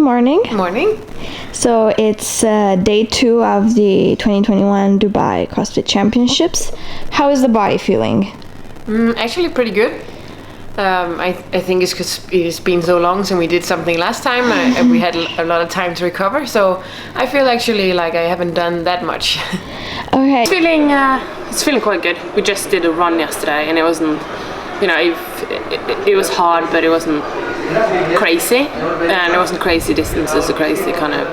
morning. Good morning. So it's day 2 of the 2021 Dubai CrossFit Championships. How is the body feeling? Actually pretty good. I think it's because it's been so long since we did something last time and we had a lot of time to recover, so I feel actually like I haven't done that much. Okay. It's feeling quite good. We just did a run yesterday and it wasn't, it was hard, but it wasn't crazy, and it wasn't crazy distances or crazy kind of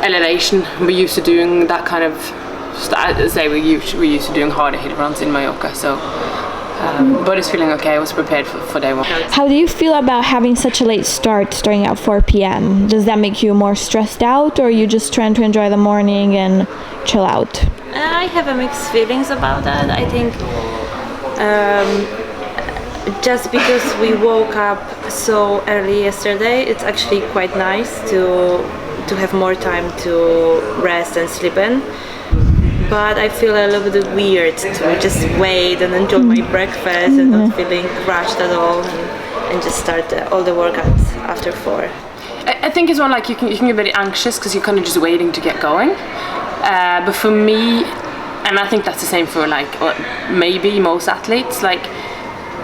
elevation. We're used to doing that kind of we're used to doing harder hit runs in Mallorca, so but it's feeling okay. I was prepared for day 1. How do you feel about having such a late start, starting at 4 p.m.? Does that make you more stressed out, or are you just trying to enjoy the morning and chill out? I have a mixed feelings about that. I think just because we woke up so early yesterday, it's actually quite nice to have more time to rest and sleep in. But I feel a little bit weird to just wait and enjoy my breakfast and not feeling crushed at all, and just start all the workouts after 4. I think as well, like you can get very anxious because you're kind of just waiting to get going. But for me, and I think that's the same for maybe most athletes, like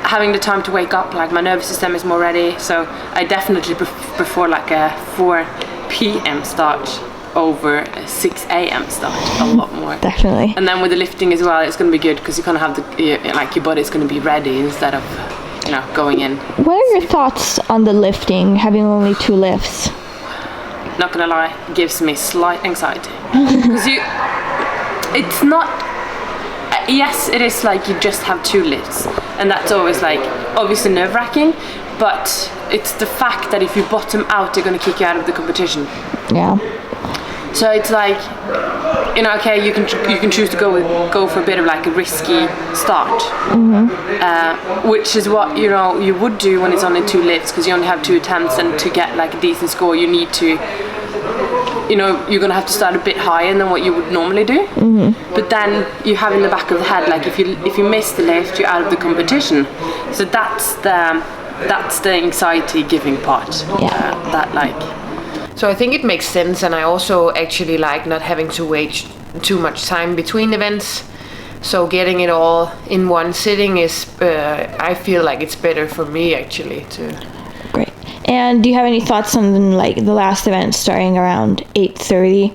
having the time to wake up, like my nervous system is more ready, so I definitely prefer like a 4 p.m. start over a 6 a.m. start a lot more. Definitely. And then with the lifting as well, it's going to be good because you kind of have your body's going to be ready instead of going in. What are your thoughts on the lifting, having only 2 lifts? Not gonna lie, it gives me slight anxiety because it's not. Yes, it is like you just have 2 lifts, and that's always like obviously nerve-wracking, but it's the fact that if you bottom out, they're gonna kick you out of the competition. Yeah. So it's like, okay, you can choose to go for a bit of like a risky start, which is what you would do when it's only 2 lifts, because you only have 2 attempts, and to get like a decent score, you need to, you're gonna have to start a bit higher than what you would normally do. But then you have in the back of the head, like if you miss the lift, you're out of the competition. So that's the anxiety giving part. Yeah. So I think it makes sense, and I also actually like not having to wait too much time between events. So getting it all in one sitting is, I feel like it's better for me actually to. Great. And do you have any thoughts on like the last event starting around 8:30?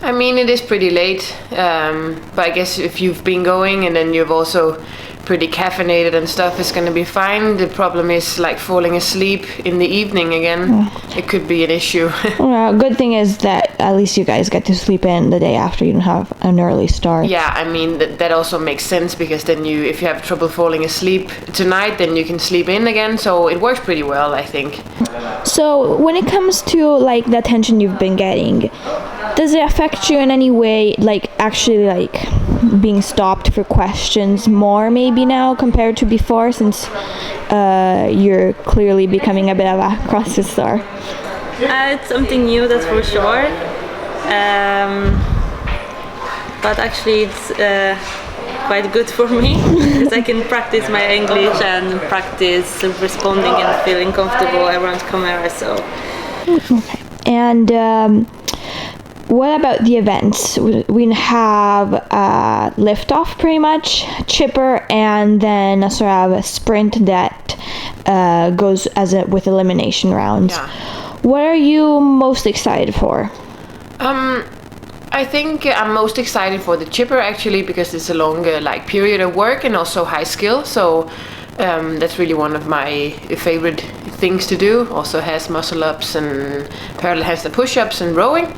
I mean, it is pretty late, but I guess if you've been going and then you've also pretty caffeinated and stuff, is going to be fine. The problem is like falling asleep in the evening again. It could be an issue. Well, good thing is that at least you guys get to sleep in the day after. You don't have an early start. Yeah, I mean that also makes sense, because then if you have trouble falling asleep tonight, then you can sleep in again. So it works pretty well, I think. So when it comes to like the attention you've been getting, does it affect you in any way, like actually like being stopped for questions more maybe now compared to before, since you're clearly becoming a bit of a CrossFit star? It's something new, that's for sure. But actually it's quite good for me because I can practice my English and practice responding and feeling comfortable around camera. So. Okay. And what about the events? We have lift off pretty much, chipper, and then a sort of a sprint that goes with elimination rounds. Yeah. What are you most excited for? I think I'm most excited for the chipper actually, because it's a longer period of work and also high skill. So that's really one of my favorite things to do. Also has muscle ups and parallel handstand push-ups and rowing.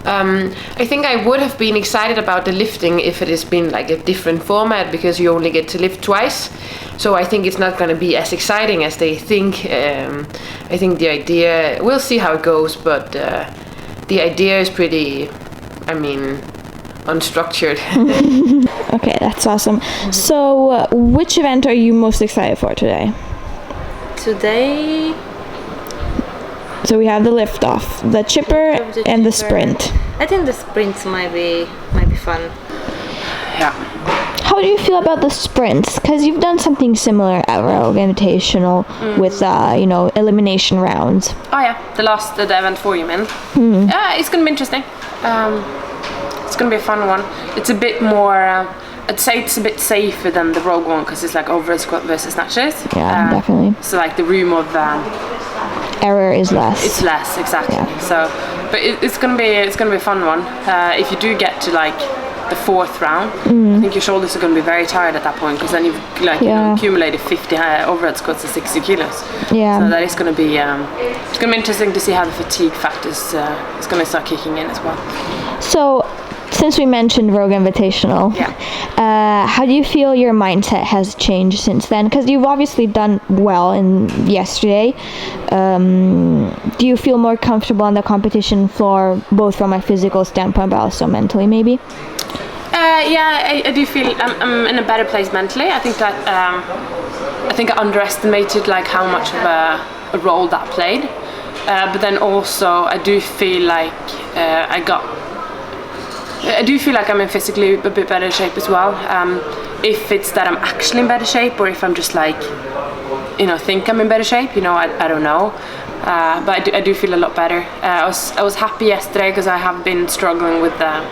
I think I would have been excited about the lifting if it has been like a different format, because you only get to lift twice. So I think it's not going to be as exciting as they think. I think the idea, we'll see how it goes, but the idea is pretty, unstructured. Okay, that's awesome. So which event are you most excited for today? Today, so we have the lift off, the chipper, and the sprint. I think the sprints might be fun. Yeah. How how do you feel about the sprints? Because you've done something similar at Rogue Invitational with, elimination rounds. Oh yeah, the event for you, man. Yeah, it's gonna be interesting. It's gonna be a fun one. It's a bit more. I'd say it's a bit safer than the Rogue one because it's like overhead squat versus snatches. Yeah, definitely. So like the room of error is less. It's less, exactly. Yeah. So, but it's gonna be a fun one. If you do get to like the fourth round, I think your shoulders are gonna be very tired at that point because then you've accumulated 50 overhead squats to 60 kilos. Yeah. So that is gonna be it's gonna be interesting to see how the fatigue factor is gonna start kicking in as well. So, since we mentioned Rogue Invitational, how do you feel your mindset has changed since then? Because you've obviously done well in yesterday. Do you feel more comfortable on the competition floor, both from a physical standpoint, but also mentally, maybe? I do feel I'm in a better place mentally. I think that I underestimated like how much of a role that played. But then also I do feel like I'm in physically a bit better shape as well. If it's that I'm actually in better shape or if I'm just like, think I'm in better shape, I don't know. But I do feel a lot better. I was happy yesterday because I have been struggling with a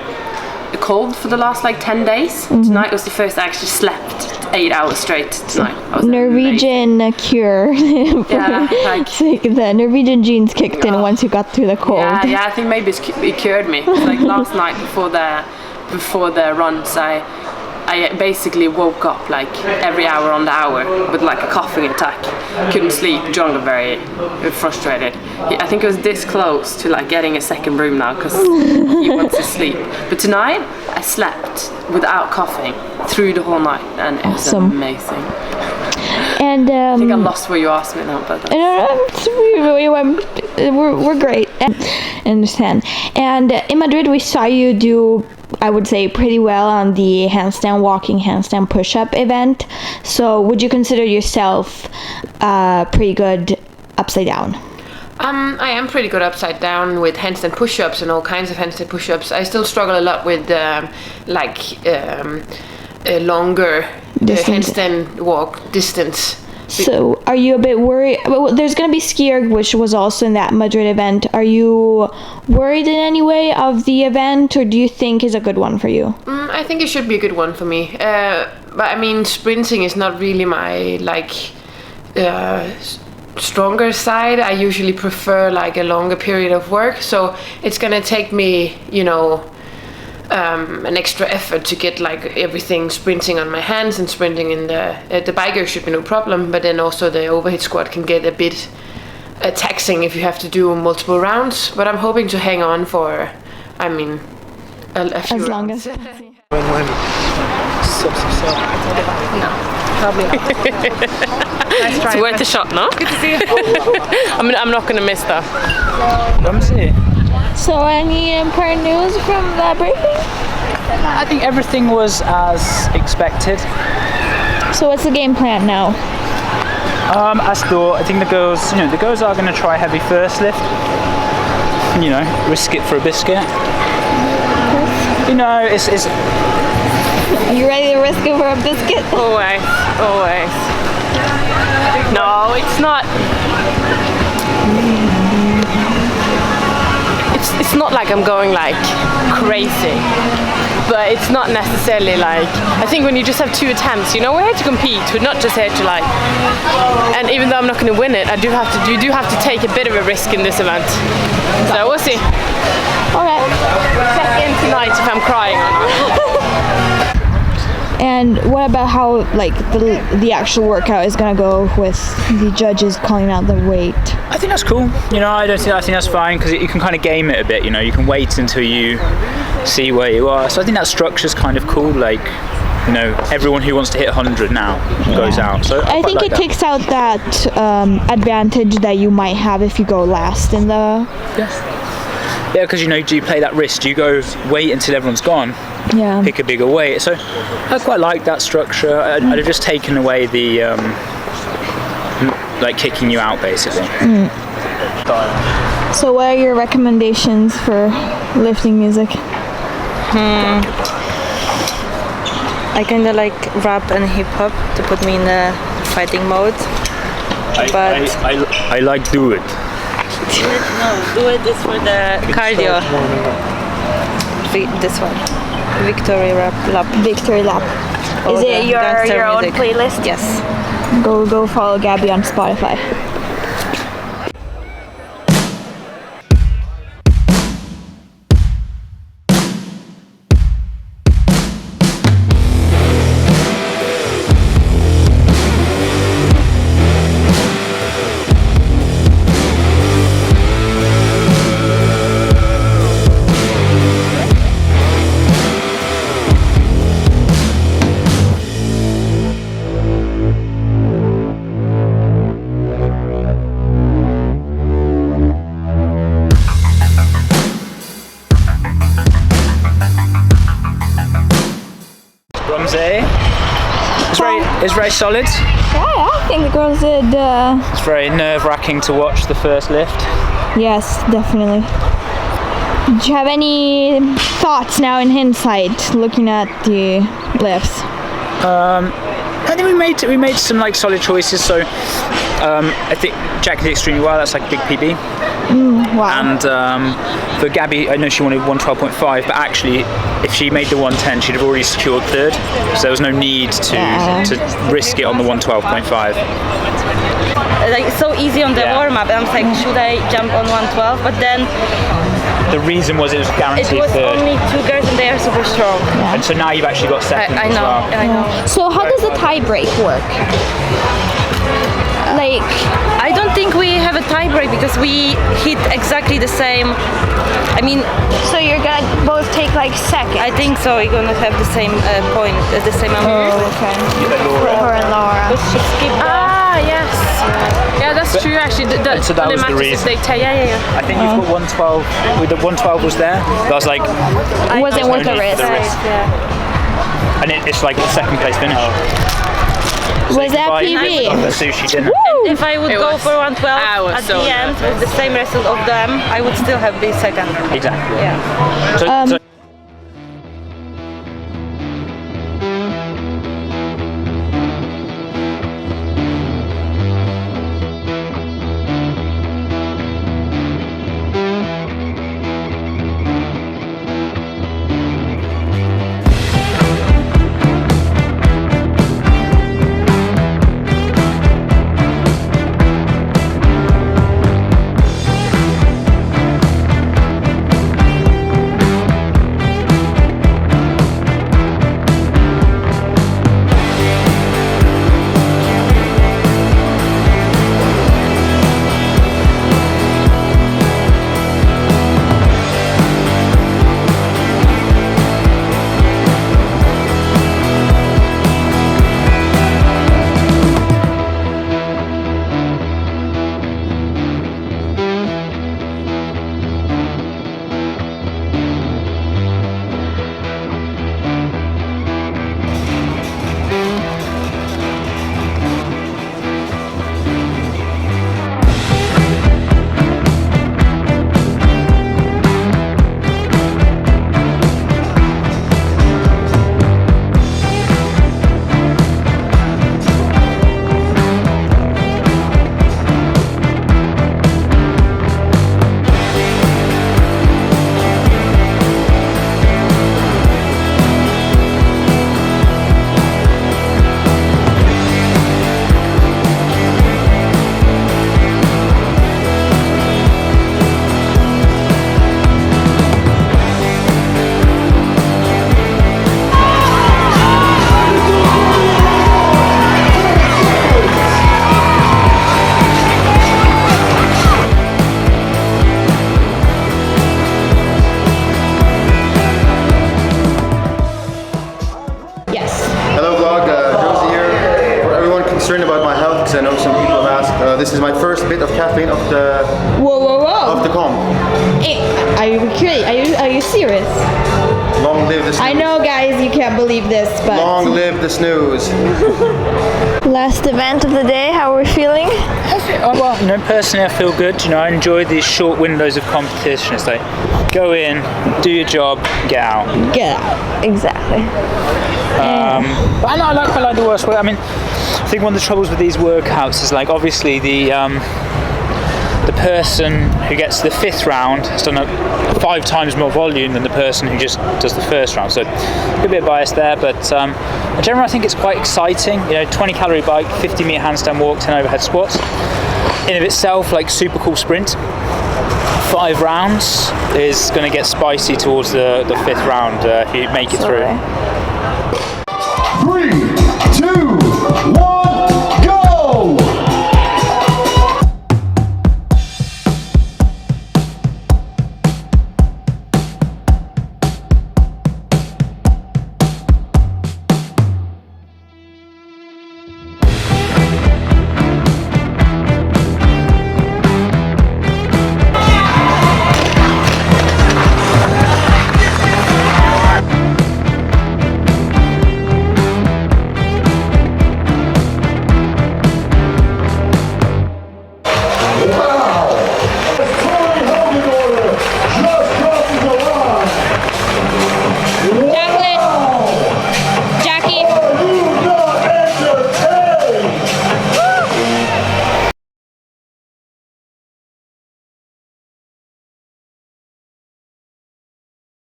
cold for the last like 10 days. Tonight was the first I actually slept 8 hours straight tonight. Norwegian cure. The Norwegian genes kicked in once you got through the cold. Yeah, I think maybe it cured me. Like last night before the runs, I basically woke up like every hour on the hour with like a coughing attack. Couldn't sleep. John got very frustrated. I think it was this close to like getting a second room now because he wants to sleep. But tonight I slept without coughing through the whole night and it was amazing. And I think I lost what you asked me now, but we're great. I understand. And in Madrid, we saw you do, I would say, pretty well on the handstand push-up event. So would you consider yourself pretty good upside down? I am pretty good upside down with handstand push-ups and all kinds of handstand push-ups. I still struggle a lot with a longer handstand walk distance. So are you a bit worried? Well, there's going to be ski erg, which was also in that Madrid event. Are you worried in any way of the event, or do you think is a good one for you? I think it should be a good one for me. But I mean, sprinting is not really my stronger side. I usually prefer like a longer period of work. So it's going to take me, an extra effort to get like everything sprinting on my hands and sprinting in the biker should be no problem, but then also the overhead squat can get a bit taxing if you have to do multiple rounds, but I'm hoping to hang on for a few as long rounds. as No, probably not. Nice try. it's worth a shot, no? Good to see you. I'm not gonna miss that. Let me see. So any important news from the briefing? I think everything was as expected. So what's the game plan now? As thought, I think the girls are going to try heavy first lift. Risk it for a biscuit. It's. Are you ready to risk it for a biscuit? Always. No, it's not. It's not like I'm going like crazy, but it's not necessarily like. I think when you just have 2 attempts, we're here to compete. We're not just here to like. And even though I'm not going to win it, you do have to take a bit of a risk in this event. So we'll see. All right. Check in tonight if I'm crying or not. And what about how the actual workout is gonna go with the judges calling out the weight? I think that's cool. I think that's fine because you can kind of game it a bit. You can wait until you see where you are. So I think that structure's kind of cool. Everyone who wants to hit 100 now goes out. So I think it takes out that advantage that you might have if you go last in the. Yeah, because do you play that risk? Do you go wait until everyone's gone? Yeah. Pick a bigger weight. So I quite like that structure. I'd have just taken away the kicking you out basically. So what are your recommendations for lifting music? I kind of like rap and hip hop to put me in a fighting mode. But I like do it. do it is for the cardio. This one, Victory Lap. Victory lap. Is the it your gangster own music. playlist? Yes. Go follow Gabby on Spotify. It's very solid. Yeah, I think the girls did. It's very nerve-wracking to watch the first lift. Yes, definitely. Do you have any thoughts now in hindsight, looking at the lifts? I think we made some like solid choices. So I think Jack did extremely well. That's like a big PB. Wow. And for Gabby, I know she wanted 112.5, but actually, if she made the 110, she'd have already secured third. So there was no need to risk it on the 112.5. Like so easy on the warm up, and I was like, should I jump on 112? But then The reason was it was guaranteed it was third. only 2 girls, and they are super strong. And so now you've actually got second I as know, well. I know. So how does the tie break work? Like, I don't think we have a tie break because we hit exactly the same. I mean, so you're gonna both take like second? I think so. We're gonna have the same point, the same amount. Okay. Laura. Her and Laura. But she skipped the. Ah, yes. Yeah, that's true actually. So that the was the matches reason. they take. Yeah. I think you've got 112. With the 112 was there. But I was like, Wasn't worth the risk. Yeah. and it's like the second place finish. Was that PB? The sushi dinner. If I would It go was- for 112 I was at so the end with the same result of them, I would still have been second. Exactly. Yeah. So About my health because I know some people have asked. This is my first bit of caffeine of the Whoa. of the comp. Are you kidding? Are you serious? Long live the snooze. I know, guys, you can't believe this, but Long live the snooze. Last event of the day, how are we feeling? Well, you know, personally I feel good. You know, I enjoy these short windows of competition. It's like, go in, do your job, get out. Get out, exactly. But I like the worst way. I mean, I think one of the troubles with these workouts is like, obviously the person who gets to the 5th round has done 5 times more volume than the person who just does the 1st round. So a bit biased there, but in general I think it's quite exciting. You know, 20 calorie bike, 50 meter handstand walk, 10 overhead squats. In of itself, like super cool sprint. 5 rounds is going to get spicy towards the 5th round if you make it through. 3,